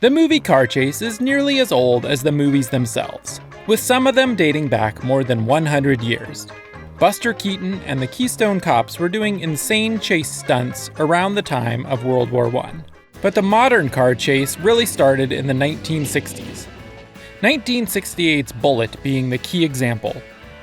The movie car chase is nearly as old as the movies themselves, with some of them dating back more than 100 years. Buster Keaton and the Keystone Cops were doing insane chase stunts around the time of World War I. But the modern car chase really started in the 1960s. 1968's Bullitt being the key example,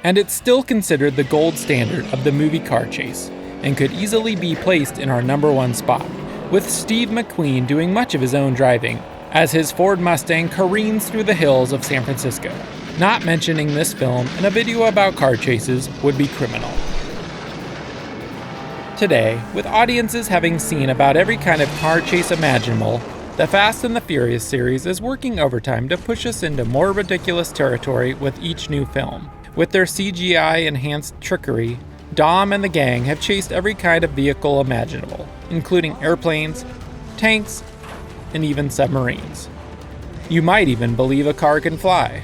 and it's still considered the gold standard of the movie car chase, and could easily be placed in our #1 spot, with Steve McQueen doing much of his own driving, as his Ford Mustang careens through the hills of San Francisco. Not mentioning this film in a video about car chases would be criminal. Today, with audiences having seen about every kind of car chase imaginable, the Fast and the Furious series is working overtime to push us into more ridiculous territory with each new film. With their CGI-enhanced trickery, Dom and the gang have chased every kind of vehicle imaginable, including airplanes, tanks, and even submarines. You might even believe a car can fly.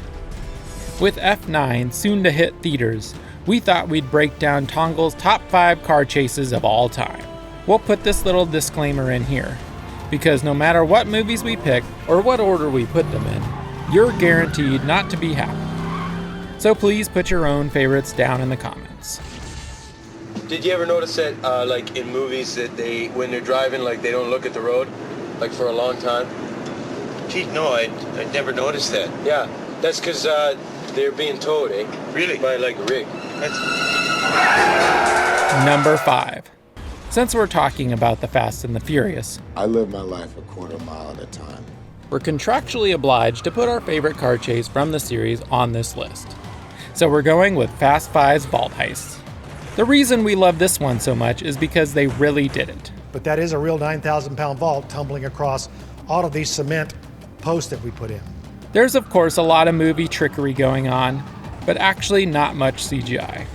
With F9 soon to hit theaters, we thought we'd break down Tongal's top 5 car chases of all time. We'll put this little disclaimer in here, because no matter what movies we pick or what order we put them in, you're guaranteed not to be happy. So please put your own favorites down in the comments. Did you ever notice that, like in movies, that when they're driving, like they don't look at the road, like for a long time? Gee, no, I'd never noticed that. Yeah, that's because they're being towed, eh? Really? By like a rig. Number 5. Since we're talking about the Fast and the Furious, I live my life a quarter mile at a time. We're contractually obliged to put our favorite car chase from the series on this list. So we're going with Fast Five's Vault Heists. The reason we love this one so much is because they really did it. But that is a real 9,000-pound vault tumbling across all of these cement posts that we put in. There's of course a lot of movie trickery going on, but actually not much CGI.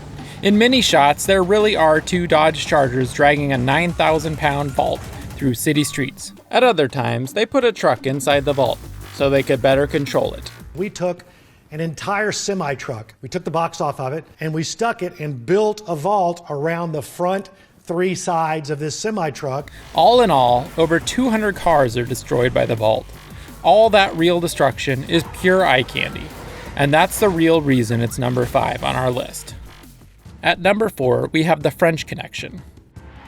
In many shots, there really are 2 Dodge Chargers dragging a 9,000-pound vault through city streets. At other times, they put a truck inside the vault so they could better control it. We took an entire semi-truck, we took the box off of it, and we stuck it and built a vault around the front 3 sides of this semi-truck. All in all, over 200 cars are destroyed by the vault. All that real destruction is pure eye candy, and that's the real reason it's number 5 on our list. At number 4, we have The French Connection.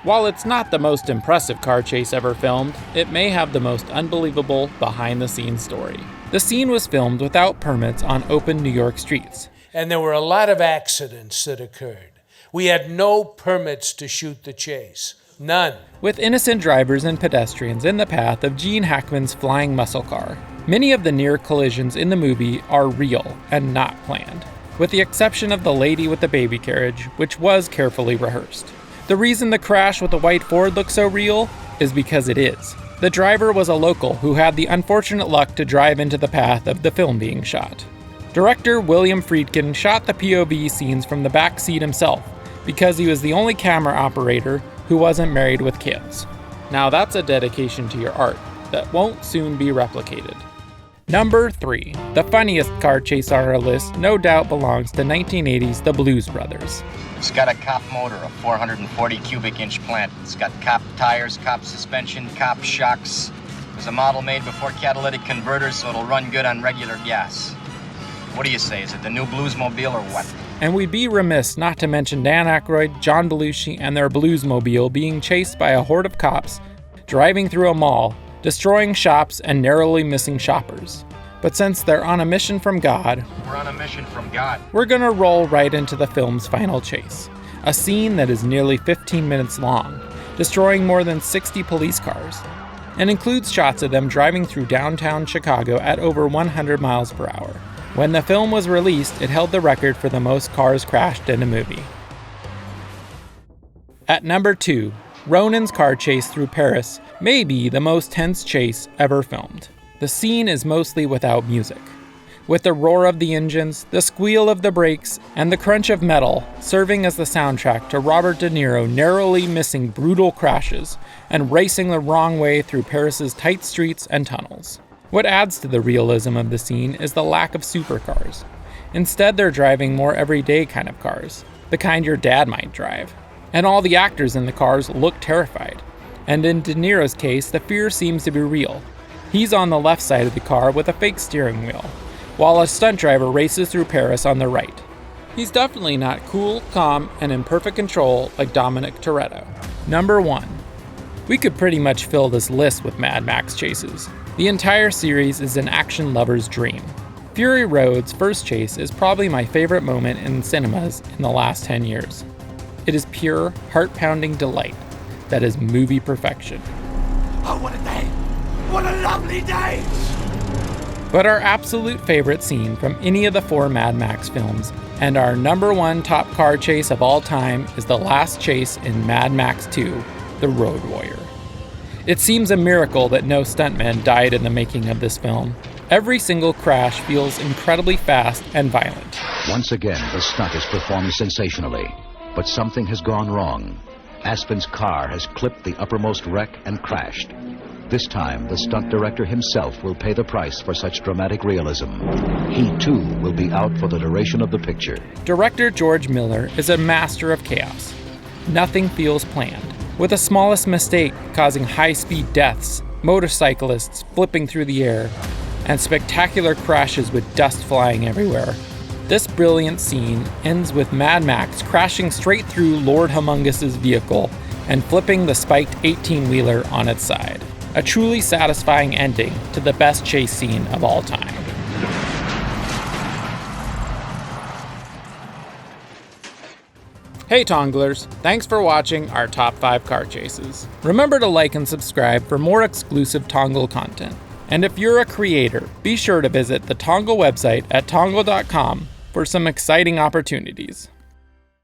While it's not the most impressive car chase ever filmed, it may have the most unbelievable behind-the-scenes story. The scene was filmed without permits on open New York streets. And there were a lot of accidents that occurred. We had no permits to shoot the chase. None. With innocent drivers and pedestrians in the path of Gene Hackman's flying muscle car. Many of the near collisions in the movie are real and not planned, with the exception of the lady with the baby carriage, which was carefully rehearsed. The reason the crash with the white Ford looks so real is because it is. The driver was a local who had the unfortunate luck to drive into the path of the film being shot. Director William Friedkin shot the POV scenes from the back seat himself because he was the only camera operator who wasn't married with kids. Now that's a dedication to your art that won't soon be replicated. Number 3. The funniest car chase on our list no doubt belongs to 1980's The Blues Brothers. It's got a cop motor, a 440 cubic inch plant. It's got cop tires, cop suspension, cop shocks. There's a model made before catalytic converters, so it'll run good on regular gas. What do you say? Is it the new Bluesmobile or what? And we'd be remiss not to mention Dan Aykroyd, John Belushi, and their Bluesmobile being chased by a horde of cops driving through a mall, destroying shops and narrowly missing shoppers. But since they're on a mission from God, We're on a mission from God. we're gonna roll right into the film's final chase. A scene that is nearly 15 minutes long, destroying more than 60 police cars, and includes shots of them driving through downtown Chicago at over 100 miles per hour. When the film was released, it held the record for the most cars crashed in a movie. At number 2, Ronan's car chase through Paris may be the most tense chase ever filmed. The scene is mostly without music, with the roar of the engines, the squeal of the brakes, and the crunch of metal serving as the soundtrack to Robert De Niro narrowly missing brutal crashes and racing the wrong way through Paris's tight streets and tunnels. What adds to the realism of the scene is the lack of supercars. Instead, they're driving more everyday kind of cars, the kind your dad might drive. And all the actors in the cars look terrified. And in De Niro's case, the fear seems to be real. He's on the left side of the car with a fake steering wheel, while a stunt driver races through Paris on the right. He's definitely not cool, calm, and in perfect control like Dominic Toretto. Number 1. We could pretty much fill this list with Mad Max chases. The entire series is an action lover's dream. Fury Road's first chase is probably my favorite moment in cinemas in the last 10 years. It is pure, heart-pounding delight that is movie perfection. Oh, what a day! What a lovely day! But our absolute favorite scene from any of the 4 Mad Max films, and our number 1 top car chase of all time, is the last chase in Mad Max 2, The Road Warrior. It seems a miracle that no stuntmen died in the making of this film. Every single crash feels incredibly fast and violent. Once again, the stunt is performed sensationally, but something has gone wrong. Aspen's car has clipped the uppermost wreck and crashed. This time, the stunt director himself will pay the price for such dramatic realism. He, too, will be out for the duration of the picture. Director George Miller is a master of chaos. Nothing feels planned, with the smallest mistake causing high-speed deaths, motorcyclists flipping through the air, and spectacular crashes with dust flying everywhere. This brilliant scene ends with Mad Max crashing straight through Lord Humongous' vehicle and flipping the spiked 18-wheeler on its side. A truly satisfying ending to the best chase scene of all time. Hey Tonglers, thanks for watching our top 5 car chases. Remember to like and subscribe for more exclusive Tongal content. And if you're a creator, be sure to visit the Tongal website at tongal.com for some exciting opportunities.